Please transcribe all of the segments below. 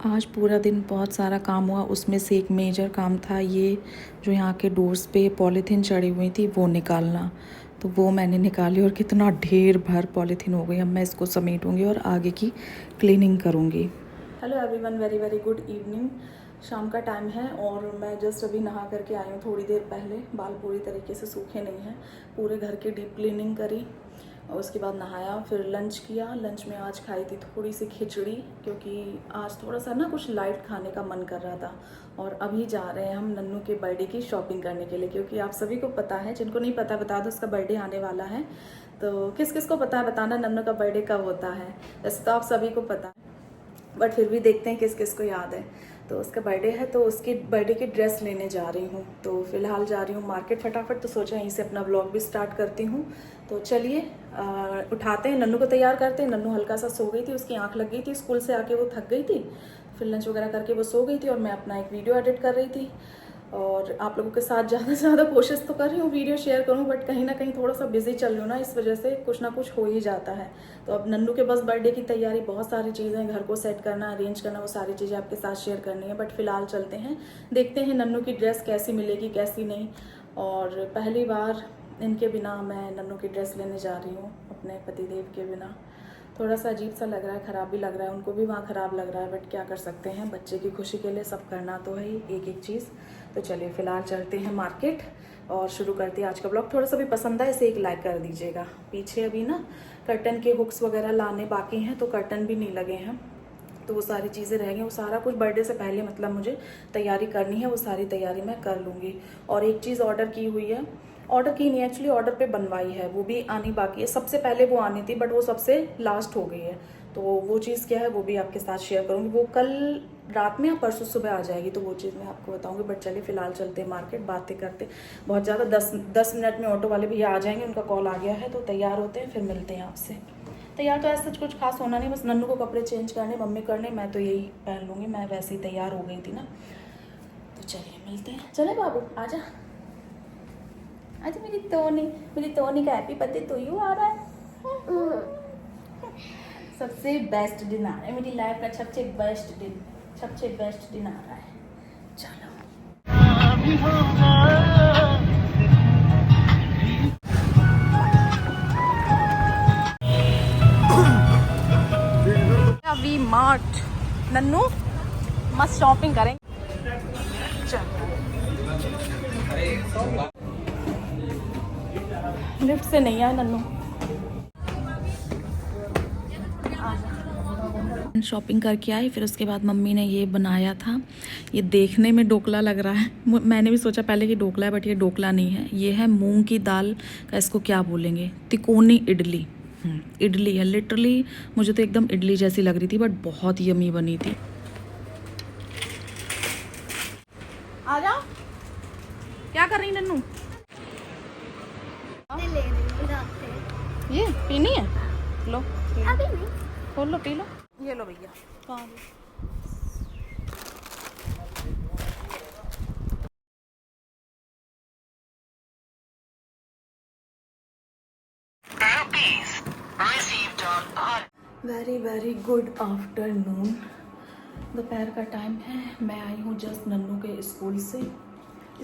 आज पूरा दिन बहुत सारा काम हुआ। उसमें से एक मेजर काम था ये जो यहाँ के डोर्स पे पॉलीथीन चढ़ी हुई थी वो निकालना। तो वो मैंने निकाली और कितना ढेर भर पॉलीथीन हो गई। अब मैं इसको समेटूंगी और आगे की क्लीनिंग करूँगी। Hello everyone, very very good evening. शाम का टाइम है और मैं जस्ट अभी नहा करके आई हूँ थोड़ी देर पहले। बाल पूरी तरीके से सूखे नहीं हैं। पूरे घर की डीप क्लीनिंग करी और उसके बाद नहाया, फिर लंच किया। लंच में आज खाई थी थोड़ी सी खिचड़ी, क्योंकि आज थोड़ा सा ना कुछ लाइट खाने का मन कर रहा था। और अभी जा रहे हैं हम नन्नू के बर्थडे की शॉपिंग करने के लिए, क्योंकि आप सभी को पता है, जिनको नहीं पता बता दो, उसका बर्थडे आने वाला है। तो किस किस को पता है बताना नन्नू का बर्थडे कब होता है। वैसे तो आप सभी को पता है, बट फिर भी देखते हैं किस किस को याद है। तो उसका बर्थडे है तो उसकी बर्थडे की ड्रेस लेने जा रही हूँ। तो फिलहाल जा रही हूँ मार्केट फटाफट। तो सोचा यहीं से अपना व्लॉग भी स्टार्ट करती हूँ। तो चलिए उठाते हैं, नन्नू को तैयार करते हैं। नन्नू हल्का सा सो गई थी, उसकी आंख लग गई थी, स्कूल से आके वो थक गई थी। फिर लंच वगैरह करके वो सो गई थी और मैं अपना एक वीडियो एडिट कर रही थी। और आप लोगों के साथ ज़्यादा से ज़्यादा कोशिश तो कर रही हूँ वीडियो शेयर करूँ, बट कहीं ना कहीं थोड़ा सा बिजी चल रही हूँ ना, इस वजह से कुछ ना कुछ हो ही जाता है। तो अब नन्नू के बस बर्थडे की तैयारी, बहुत सारी चीज़ें, घर को सेट करना, अरेंज करना, वो सारी चीज़ें आपके साथ शेयर करनी है। बट फिलहाल चलते हैं, देखते हैं नन्नू की ड्रेस कैसी मिलेगी कैसी नहीं। और पहली बार इनके बिना मैं नन्नू की ड्रेस लेने जा रही हूँ, अपने पतिदेव के बिना। थोड़ा सा अजीब सा लग रहा है, ख़राब भी लग रहा है, उनको भी वहाँ ख़राब लग रहा है, बट क्या कर सकते हैं, बच्चे की खुशी के लिए सब करना तो है ही, एक एक चीज़। तो चलिए फिलहाल चलते हैं मार्केट और शुरू करते हैं आज का ब्लॉग। थोड़ा सा भी पसंद आए इसे एक लाइक कर दीजिएगा। पीछे अभी ना कर्टन के हुक्स वगैरह लाने बाकी हैं, तो कर्टन भी नहीं लगे हैं, तो वो सारी चीज़ें रह गई। वो सारा कुछ बर्थडे से पहले मतलब मुझे तैयारी करनी है, वो सारी तैयारी मैं कर लूँगी। और एक चीज़ ऑर्डर की हुई है, ऑर्डर की नहीं एक्चुअली, ऑर्डर पे बनवाई है, वो भी आनी बाकी है। सबसे पहले वो आनी थी बट वो सबसे लास्ट हो गई है। तो वो चीज़ क्या है वो भी आपके साथ शेयर करूँगी। वो कल रात में या परसों सुबह आ जाएगी, तो वो चीज़ मैं आपको बताऊँगी। बट चलिए फिलहाल चलते हैं मार्केट, बातें करते बहुत ज़्यादा। 10 मिनट में ऑटो वाले भैया आ जाएंगे, उनका कॉल आ गया है, तो तैयार होते हैं, फिर मिलते हैं आपसे। तैयार तो ऐसा कुछ खास होना नहीं, बस नन्नू को कपड़े चेंज करने, मम्मी करने, मैं तो यही पहन लूँगी, मैं वैसे ही तैयार हो गई थी ना। तो चलिए मिलते हैं। चले बाबू आजा, आज मेरी टोनी का हैप्पी बर्थडे तो यू आ रहा है। सबसे बेस्ट दिन आ रहा है, मेरी लाइफ का सबसे बेस्ट दिन आ रहा है। चलो अभी मार्ट नन्नू मस्त शॉपिंग करेंगे। लिफ्ट से नहीं आए नन्नू। शॉपिंग करके आई, फिर उसके बाद मम्मी ने ये बनाया था। ये देखने में ढोकला लग रहा है, मैंने भी सोचा पहले कि ढोकला है, बट ये ढोकला नहीं है। ये है मूंग की दाल का, इसको क्या बोलेंगे, तिकोनी इडली। इडली है लिटरली, मुझे तो एकदम इडली जैसी लग रही थी, बट बहुत यमी बनी थी। आ जाओ, क्या कर रही नन्नू? ये पीनी है, लो अभी नहीं, खोल लो पी लो। ये लो भैया, कहाँ वेरी वेरी गुड आफ्टरनून। दोपहर का टाइम है, मैं आई हूँ जस्ट नन्नू के स्कूल से।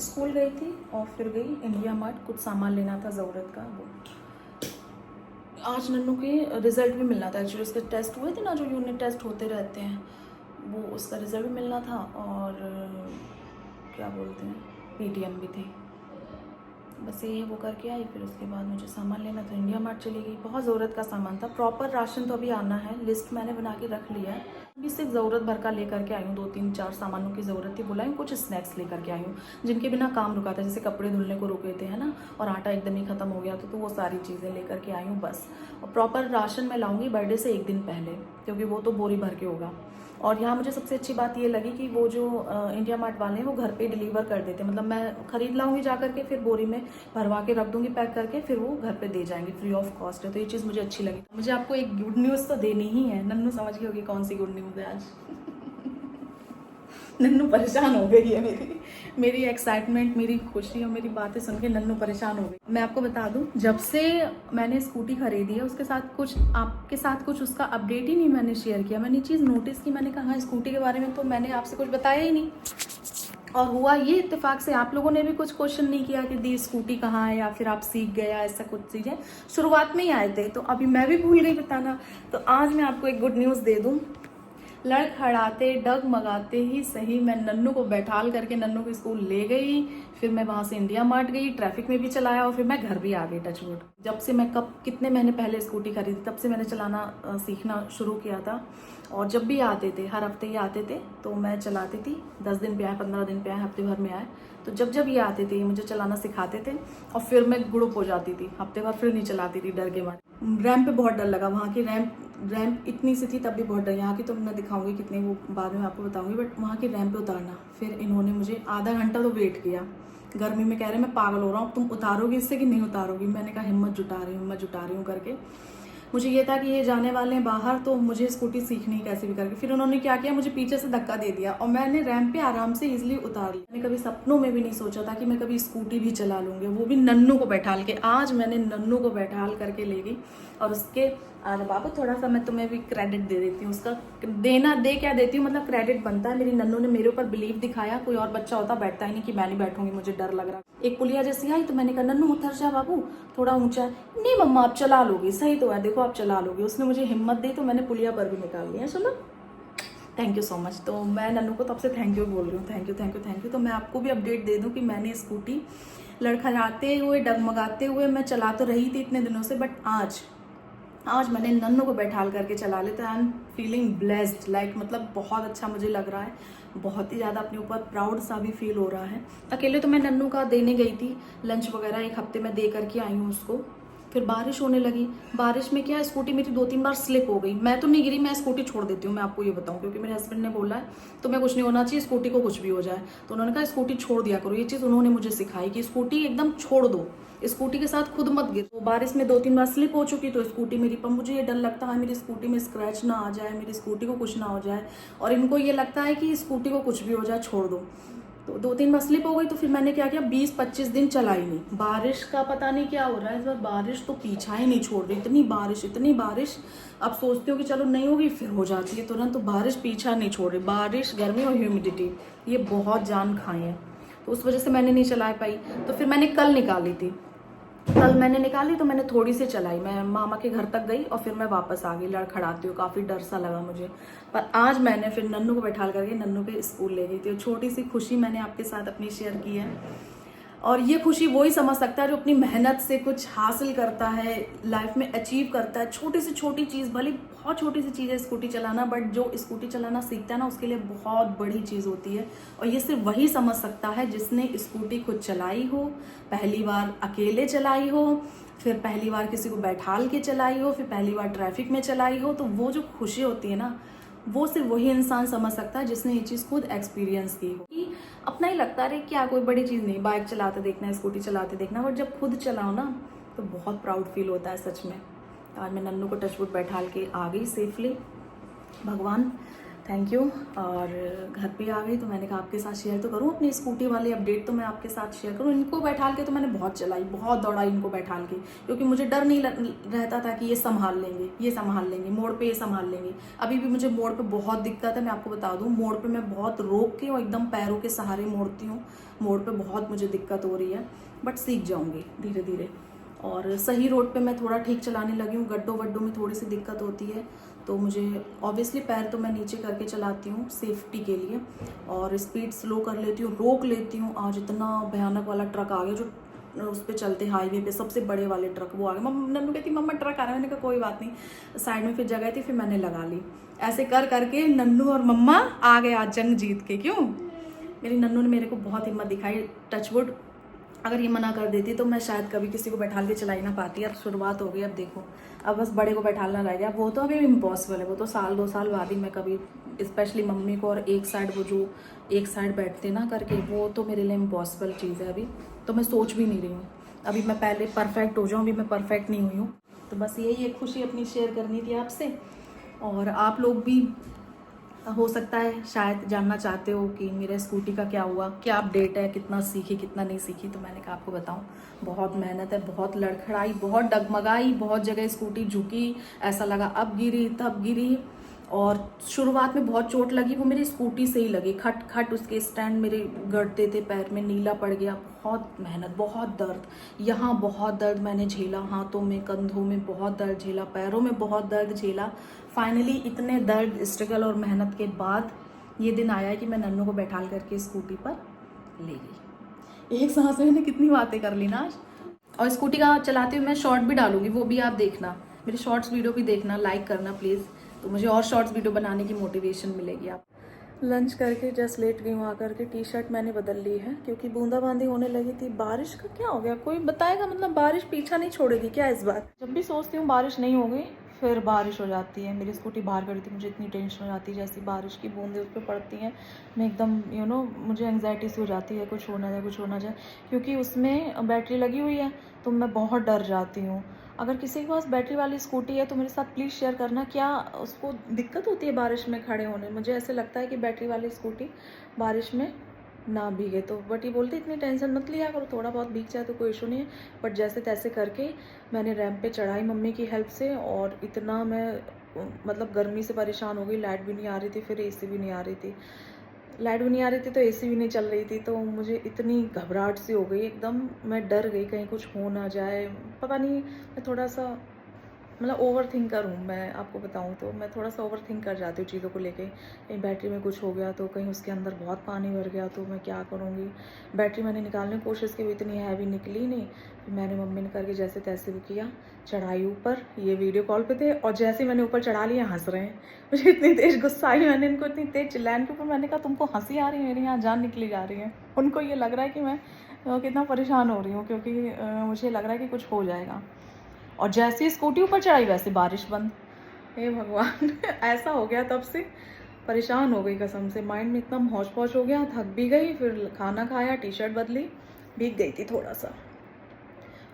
स्कूल गई थी और फिर गई इंडिया मार्ट, कुछ सामान लेना था ज़रूरत का। वो आज नन्नू के रिज़ल्ट भी मिलना था, एक्चुअली उसके टेस्ट हुए थे ना, जो यूनिट टेस्ट होते रहते हैं, वो उसका रिज़ल्ट भी मिलना था। और क्या बोलते हैं, पीटीएम भी थी। बस ये वो करके आई, फिर उसके बाद मुझे सामान लेना था, इंडिया मार्ट चली गई। बहुत ज़रूरत का सामान था, प्रॉपर राशन तो अभी आना है, लिस्ट मैंने बना के रख लिया है। अभी सिर्फ ज़रूरत भर का लेकर के आई हूँ, 2-3-4 सामानों की ज़रूरत थी, बुलाई कुछ स्नैक्स लेकर के आई हूँ, जिनके बिना काम रुका था, जैसे कपड़े धुलने को रुके थे, है ना, और आटा एकदम ही ख़त्म हो गया था, तो वो सारी चीज़ें लेकर के आई हूँ बस। और प्रॉपर राशन मैं लाऊंगी बर्थडे से एक दिन पहले, क्योंकि वो तो बोरी भर के होगा। और यहाँ मुझे सबसे अच्छी बात ये लगी कि वो जो इंडिया मार्ट वाले हैं वो घर पे डिलीवर कर देते हैं, मतलब मैं खरीद लाऊंगी जा करके, फिर बोरी में भरवा के रख दूंगी पैक करके, फिर वो घर पे दे जाएंगे, फ्री ऑफ कॉस्ट है। तो ये चीज़ मुझे अच्छी लगी। मुझे आपको एक गुड न्यूज़ तो देनी ही है, नन्नू समझ गई होगी कौन सी गुड न्यूज़ है आज। नन्नू परेशान हो गई है मेरी एक्साइटमेंट, मेरी खुशी और मेरी बातें सुन के नन्नू परेशान हो गई। मैं आपको बता दूं, जब से मैंने स्कूटी खरीदी है उसके साथ कुछ आपके साथ कुछ उसका अपडेट ही नहीं मैंने शेयर किया। मैंने चीज़ नोटिस की, मैंने कहा स्कूटी के बारे में तो मैंने आपसे कुछ बताया ही नहीं। और हुआ ये इत्तेफाक से, आप लोगों ने भी कुछ क्वेश्चन नहीं किया कि दी स्कूटी कहाँ है या फिर आप सीख गए, ऐसा कुछ चीज़ें शुरुआत में ही आए थे, तो अभी मैं भी भूल गई बताना। तो आज मैं आपको एक गुड न्यूज़ दे दूँ। लड़खड़ाते डगमगाते ही सही मैं नन्नू को बैठाल करके नन्नू को स्कूल ले गई। फिर मैं वहाँ से इंडिया मार्ट गई, ट्रैफिक में भी चलाया और फिर मैं घर भी आ गई टचवुड। जब से मैं कितने महीने पहले स्कूटी खरीदी तब से मैंने चलाना सीखना शुरू किया था। और जब भी आते थे, हर हफ्ते ही आते थे, तो मैं चलाती थी। 10 दिन पे आए, 15 दिन पे आए, हफ्ते भर में आए, तो जब ये आते थे मुझे चलाना सिखाते थे और फिर मैं ग्रुप हो जाती थी। हफ्ते भर फिर नहीं चलाती थी डर के मारे। रैम्प पे बहुत डर लगा, वहाँ की रैम्प इतनी सी थी तब भी बहुत डर। यहाँ की तो मैं दिखाऊंगी कितनी, वो बाद में आपको बताऊंगी, बट वहाँ की रैम्प पे उतारना, फिर इन्होंने मुझे आधा घंटा तो वेट किया। गर्मी में कह रहे मैं पागल हो रहा हूँ, तुम उतारोगी इससे कि नहीं उतारोगी। मैंने कहा हिम्मत जुटा रही हूँ करके। मुझे ये था कि ये जाने वाले हैं बाहर, तो मुझे स्कूटी सीखनी है कैसे भी करके। फिर उन्होंने क्या किया, मुझे पीछे से धक्का दे दिया और मैंने रैम्प पे आराम से इजीली उतार लिया। मैंने कभी सपनों में भी नहीं सोचा था कि मैं कभी स्कूटी भी चला लूँगी, वो भी नन्नू को बैठाल के। आज मैंने नन्नू को बैठाल करके ले गई। और उसके बाबू थोड़ा सा मैं तुम्हें भी क्रेडिट दे देती हूँ, उसका दे क्या देती हूँ, मतलब क्रेडिट बनता है। मेरी नन्नू ने मेरे ऊपर बिलीव दिखाया। कोई और बच्चा होता बैठता ही नहीं कि मैं नहीं बैठूंगी, मुझे डर लग रहा। एक पुलिया जैसी आई तो मैंने कहा नन्नू उतर जा बाबू, थोड़ा ऊंचा है। नहीं मम्मा आप चला लोगी, सही तो है, देखो आप चला लोगी। उसने मुझे हिम्मत दी तो मैंने पुलिया पर भी निकाल लिया। सुनो, थैंक यू सो मच। तो मैं नन्नू को तब से थैंक यू बोल रही हूँ, थैंक यू। तो मैं आपको भी अपडेट दे दूँ कि मैंने स्कूटी लड़खड़ाते हुए डगमगाते हुए मैं चला तो रही थी इतने दिनों से, बट आज मैंने नन्नू को बैठाल करके चला लेते। I am feeling blessed, like मतलब बहुत अच्छा मुझे लग रहा है, बहुत ही ज़्यादा अपने ऊपर प्राउड सा भी फील हो रहा है। अकेले तो मैं नन्नू का देने गई थी लंच वगैरह, एक हफ्ते में दे करके आई हूँ उसको। फिर बारिश होने लगी। बारिश में क्या, स्कूटी मेरी 2-3 बार स्लिप हो गई। मैं तो नहीं गिरी, मैं स्कूटी छोड़ देती हूँ, मैं आपको ये बताऊँ, क्योंकि मेरे हस्बैंड ने बोला है तो मैं कुछ नहीं होना चाहिए, स्कूटी को कुछ भी हो जाए। तो उन्होंने कहा स्कूटी छोड़ दिया करो। ये चीज़ उन्होंने मुझे सिखाई कि स्कूटी एकदम छोड़ दो, स्कूटी के साथ खुद मत गिर। तो बारिश में 2-3 बार स्लिप हो चुकी तो स्कूटी मेरी, पर मुझे ये डर लगता है मेरी स्कूटी में स्क्रैच ना आ जाए, मेरी स्कूटी को कुछ ना हो जाए। और इनको ये लगता है कि स्कूटी को कुछ भी हो जाए छोड़ दो। तो 2-3 बार स्लिप हो गई। तो फिर मैंने क्या किया, 20-25 दिन चलाई नहीं। बारिश का पता नहीं क्या हो रहा है इस बार, बारिश तो पीछा ही नहीं छोड़ रही। इतनी बारिश। अब सोचती हूँ कि चलो नहीं होगी, फिर हो जाती है तुरंत। तो बारिश पीछा नहीं छोड़ रही। बारिश, गर्मी और ह्यूमिडिटी, ये बहुत जान खाई है। तो उस वजह से मैंने नहीं चला पाई। तो फिर मैंने कल निकाली तो मैंने थोड़ी सी चलाई। मैं मामा के घर तक गई और फिर मैं वापस आ गई लड़खड़ाती हूँ। काफ़ी डर सा लगा मुझे, पर आज मैंने फिर नन्नू को बैठाल करके नन्नू के स्कूल ले गई थी। छोटी सी खुशी मैंने आपके साथ अपनी शेयर की है। और ये खुशी वही समझ सकता है जो अपनी मेहनत से कुछ हासिल करता है, लाइफ में अचीव करता है। छोटी से छोटी चीज़, भले बहुत छोटी सी चीज़ है स्कूटी चलाना, बट जो स्कूटी चलाना सीखता है ना उसके लिए बहुत बड़ी चीज़ होती है। और ये सिर्फ वही समझ सकता है जिसने स्कूटी खुद चलाई हो, पहली बार अकेले चलाई हो, फिर पहली बार किसी को बैठाल के चलाई हो, फिर पहली बार ट्रैफिक में चलाई हो। तो वो जो खुशी होती है ना, वो सिर्फ वही इंसान समझ सकता है जिसने ये चीज़ खुद एक्सपीरियंस की हो। कि अपना ही लगता है क्या कोई बड़ी चीज़ नहीं, बाइक चलाते देखना, स्कूटी चलाते देखना, बट जब खुद चलाओ ना तो बहुत प्राउड फील होता है सच में। आज मैं नन्नू को टचवुड बैठाल के आ गई सेफली, भगवान थैंक यू। और घर पे आ गई तो मैंने कहा आपके साथ शेयर तो करूँ अपनी स्कूटी वाली अपडेट, तो मैं आपके साथ शेयर करूँ। इनको बैठाल के तो मैंने बहुत चलाई, बहुत दौड़ाई इनको बैठाल के, क्योंकि मुझे डर नहीं रहता था कि ये संभाल लेंगे, मोड़ पे ये संभाल लेंगे। अभी भी मुझे मोड़ पे बहुत दिक्कत है, मैं आपको बता दूँ। मोड़ पे मैं बहुत रोक के और एकदम पैरों के सहारे मोड़ती हूँ। मोड़ पे बहुत मुझे दिक्कत हो रही है, बट सीख जाऊँगी धीरे धीरे। और सही रोड पे मैं थोड़ा ठीक चलाने लगी हूँ। गड्ढों वड्ढों में थोड़ी सी दिक्कत होती है, तो मुझे ऑब्वियसली पैर तो मैं नीचे करके चलाती हूँ सेफ्टी के लिए, और स्पीड स्लो कर लेती हूँ, रोक लेती हूँ। आज इतना भयानक वाला ट्रक आ गया जो उस पर चलते हाईवे पे, सबसे बड़े वाले ट्रक, वो आ गया। नन्नू कहती मम्मा ट्रक आ रहा है। मैंने कहा कोई बात नहीं, साइड में फिर जगह थी, फिर मैंने लगा ली। ऐसे कर करके नन्नू और मम्मा आ गए आज जंग जीत के। क्यों, मेरी नन्नू ने मेरे को बहुत हिम्मत दिखाई। टचवुड अगर ये मना कर देती तो मैं शायद कभी किसी को बैठाल के चला ही ना पाती। अब शुरुआत हो गई, अब देखो, अब बस बड़े को बैठाना रह गया। वो तो अभी इम्पॉसिबल है, वो तो 1-2 साल बाद ही मैं कभी, स्पेशली मम्मी को और एक साइड, वो जो एक साइड बैठते ना करके, वो तो मेरे लिए इम्पॉसिबल चीज़ है। अभी तो मैं सोच भी नहीं रही हूँ, अभी मैं पहले परफेक्ट हो जाऊँ, अभी मैं परफेक्ट नहीं हुई हूँ। तो बस यही एक खुशी अपनी शेयर करनी थी आपसे। और आप लोग भी हो सकता है शायद जानना चाहते हो कि मेरे स्कूटी का क्या हुआ, क्या अपडेट है, कितना सीखी कितना नहीं सीखी। तो मैंने कहा आपको बताऊं, बहुत मेहनत है, बहुत लड़खड़ाई, बहुत डगमगाई, बहुत जगह स्कूटी झुकी, ऐसा लगा अब गिरी तब गिरी। और शुरुआत में बहुत चोट लगी, वो मेरी स्कूटी से ही लगी, खट खट उसके स्टैंड मेरे गड़ते थे, पैर में नीला पड़ गया। बहुत मेहनत, बहुत दर्द, यहाँ बहुत दर्द मैंने झेला, हाथों में कंधों में बहुत दर्द झेला, पैरों में बहुत दर्द झेला। फाइनली इतने दर्द, स्ट्रगल और मेहनत के बाद ये दिन आया है कि मैं नन्नू को बैठाल करके स्कूटी पर ले गई। एक सांस में मैंने कितनी बातें कर ली ना आज। और स्कूटी का चलाते हुए मैं शॉर्ट भी डालूंगी, वो भी आप देखना, मेरे शॉर्ट्स वीडियो भी देखना, लाइक करना प्लीज़, तो मुझे और शॉर्ट्स वीडियो बनाने की मोटिवेशन मिलेगी। आप लंच करके जस्ट लेट गई हूँ, आकर के टी शर्ट मैंने बदल ली है क्योंकि बूंदाबांदी होने लगी थी। बारिश का क्या हो गया, कोई बताएगा? मतलब बारिश पीछा नहीं छोड़ेगी क्या इस बार? जब भी सोचती हूँ बारिश नहीं होगी, फिर बारिश हो जाती है। मेरी स्कूटी बाहर खड़ी थी, मुझे इतनी टेंशन हो जाती है, जैसी बारिश की बूंदें उस पर पड़ती हैं, मैं एकदम मुझे एंग्जाइटी सी हो जाती है, कुछ हो ना जाए, कुछ हो ना जाए, क्योंकि उसमें बैटरी लगी हुई है तो मैं बहुत डर जाती हूँ। अगर किसी के पास बैटरी वाली स्कूटी है तो मेरे साथ प्लीज़ शेयर करना, क्या उसको दिक्कत होती है बारिश में खड़े होने? मुझे ऐसे लगता है कि बैटरी वाली स्कूटी बारिश में ना भीगे तो, बट ये बोलते इतनी टेंशन मत लिया करो, थोड़ा बहुत भीग जाए तो कोई इशू नहीं है। बट जैसे तैसे करके मैंने रैंप पे चढ़ाई मम्मी की हेल्प से, और इतना मैं मतलब गर्मी से परेशान हो गई, लाइट भी नहीं आ रही थी, फिर एसी भी नहीं आ रही थी, लाइट भी नहीं आ रही थी तो एसी भी नहीं चल रही थी, तो मुझे इतनी घबराहट सी हो गई एकदम, मैं डर गई कहीं कुछ हो ना जाए। पता नहीं, मैं थोड़ा सा मतलब ओवर थिंकर हूँ, मैं आपको बताऊँ तो मैं थोड़ा सा ओवर थिंक कर जाती हूँ चीज़ों को लेके। कहीं बैटरी में कुछ हो गया तो, कहीं उसके अंदर बहुत पानी भर गया तो मैं क्या करूँगी। बैटरी मैंने निकालने की कोशिश की, इतनी हैवी निकली नहीं, फिर मैंने मम्मी ने करके जैसे तैसे भी किया, चढ़ाई ऊपर। ये वीडियो कॉल पे थे और जैसे मैंने ऊपर चढ़ा लिया हंस रहे हैं। मुझे इतनी तेज़ गुस्सा आई, मैंने इनको इतनी तेज़ चिल्लाने के ऊपर मैंने कहा तुमको हंसी आ रही है, मेरी यहाँ जान निकली जा रही है। उनको ये लग रहा है कि मैं कितना परेशान हो रही हूँ, क्योंकि मुझे लग रहा है कि कुछ हो जाएगा। और जैसे ही स्कूटी ऊपर चढ़ाई वैसे बारिश बंद। हे भगवान ऐसा हो गया, तब से परेशान हो गई कसम से, माइंड में एकदम हौच पौच हो गया, थक भी गई, फिर खाना खाया, टी शर्ट बदली, भीग गई थी थोड़ा सा,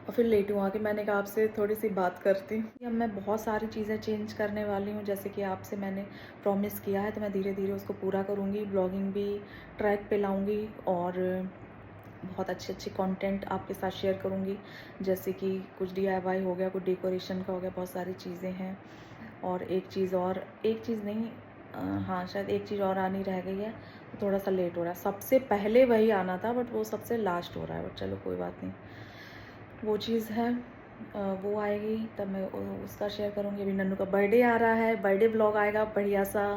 और फिर लेट हुआ कि मैंने कहा आपसे थोड़ी सी बात करती हूँ। अब मैं बहुत सारी चीज़ें चेंज करने वाली हूँ, जैसे कि आपसे मैंने प्रॉमिस किया है, तो मैं धीरे धीरे उसको पूरा करूँगी। ब्लॉगिंग भी ट्रैक पे लाऊँगी और बहुत अच्छे अच्छे कंटेंट आपके साथ शेयर करूँगी, जैसे कि कुछ DIY हो गया, कुछ डेकोरेशन का हो गया, बहुत सारी चीज़ें हैं। और एक चीज़ नहीं, हाँ शायद एक चीज़ और आनी रह गई है, तो थोड़ा सा लेट हो रहा है। सबसे पहले वही आना था बट वो सबसे लास्ट हो रहा है, बट चलो कोई बात नहीं, वो चीज़ है, वो आएगी तब मैं उसका शेयर करूँगी। अभी नन्नू का बर्थडे आ रहा है, बर्थडे ब्लॉग आएगा बढ़िया सा,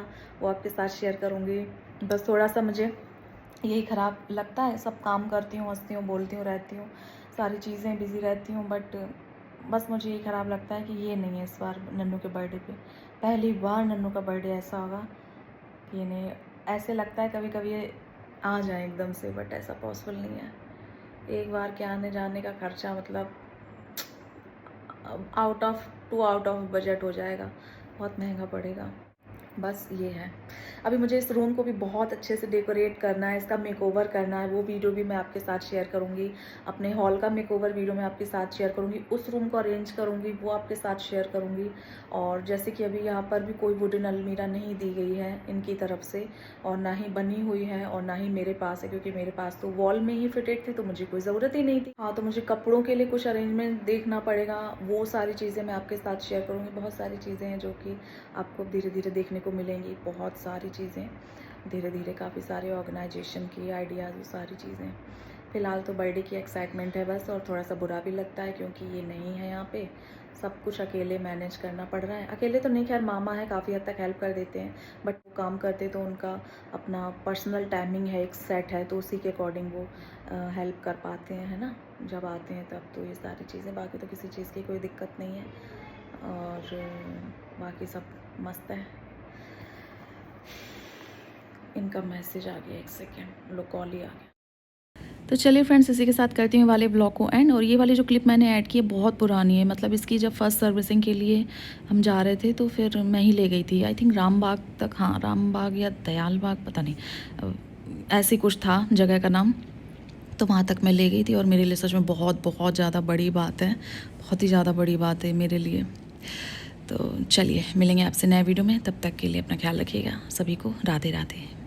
वो आपके साथ शेयर करूँगी। बस थोड़ा सा मुझे यही ख़राब लगता है, सब काम करती हूँ, हंसती हूँ, बोलती हूँ, रहती हूँ, सारी चीज़ें बिज़ी रहती हूँ, बट बस मुझे यही ख़राब लगता है कि ये नहीं है इस बार नन्नू के बर्थडे पे। पहली बार नन्नू का बर्थडे ऐसा होगा कि नहीं, ऐसे लगता है कभी कभी ये आ जाए एकदम से, बट ऐसा पॉसिबल नहीं है। एक बार के आने जाने का खर्चा मतलब आउट ऑफ बजट हो जाएगा, बहुत महंगा पड़ेगा। बस ये है। अभी मुझे इस रूम को भी बहुत अच्छे से डेकोरेट करना है, इसका मेकओवर करना है, वो वीडियो भी मैं आपके साथ शेयर करूँगी। अपने हॉल का मेकओवर वीडियो मैं आपके साथ शेयर करूँगी, उस रूम को अरेंज करूँगी, वो आपके साथ शेयर करूँगी। और जैसे कि अभी यहाँ पर भी कोई वुडन अलमीरा नहीं दी गई है इनकी तरफ से, और ना ही बनी हुई है, और ना ही मेरे पास है, क्योंकि मेरे पास तो वॉल में ही फिटेड थी, तो मुझे कोई ज़रूरत ही नहीं थी। हाँ, तो मुझे कपड़ों के लिए कुछ अरेंजमेंट देखना पड़ेगा, वो सारी चीज़ें मैं आपके साथ शेयर करूँगी। बहुत सारी चीज़ें हैं जो कि आपको धीरे धीरे देखने को मिलेंगी, बहुत सारी चीज़ें धीरे धीरे, काफ़ी सारे ऑर्गेनाइजेशन की आइडियाज़, वो सारी चीज़ें। फ़िलहाल तो बर्थडे की एक्साइटमेंट है बस, और थोड़ा सा बुरा भी लगता है क्योंकि ये नहीं है यहाँ पे, सब कुछ अकेले मैनेज करना पड़ रहा है। अकेले तो नहीं, खैर मामा है, काफ़ी हद तक हेल्प कर देते हैं, बट वो काम करते तो उनका अपना पर्सनल टाइमिंग है, एक सेट है, तो उसी के अकॉर्डिंग वो हेल्प कर पाते हैं, है ना, जब आते हैं तब। तो ये सारी चीज़ें, बाकी तो किसी चीज़ की कोई दिक्कत नहीं है, और बाकी सब मस्त है। इनका मैसेज आ गया, एक सेकेंड, लो कॉल ही आ गया। तो चलिए फ्रेंड्स, इसी के साथ करती हूँ वाले ब्लॉग को एंड। और ये वाली जो क्लिप मैंने ऐड की है बहुत पुरानी है, मतलब इसकी जब फर्स्ट सर्विसिंग के लिए हम जा रहे थे तो फिर मैं ही ले गई थी, आई थिंक रामबाग तक, हाँ रामबाग या दयाल बाग, पता नहीं, ऐसे कुछ था जगह का नाम, तो वहाँ तक मैं ले गई थी। और मेरे लिए सच में बहुत बहुत ज़्यादा बड़ी बात है, बहुत ही ज़्यादा बड़ी बात है मेरे लिए। तो चलिए मिलेंगे आपसे नए वीडियो में, तब तक के लिए अपना ख्याल रखिएगा। सभी को राधे राधे।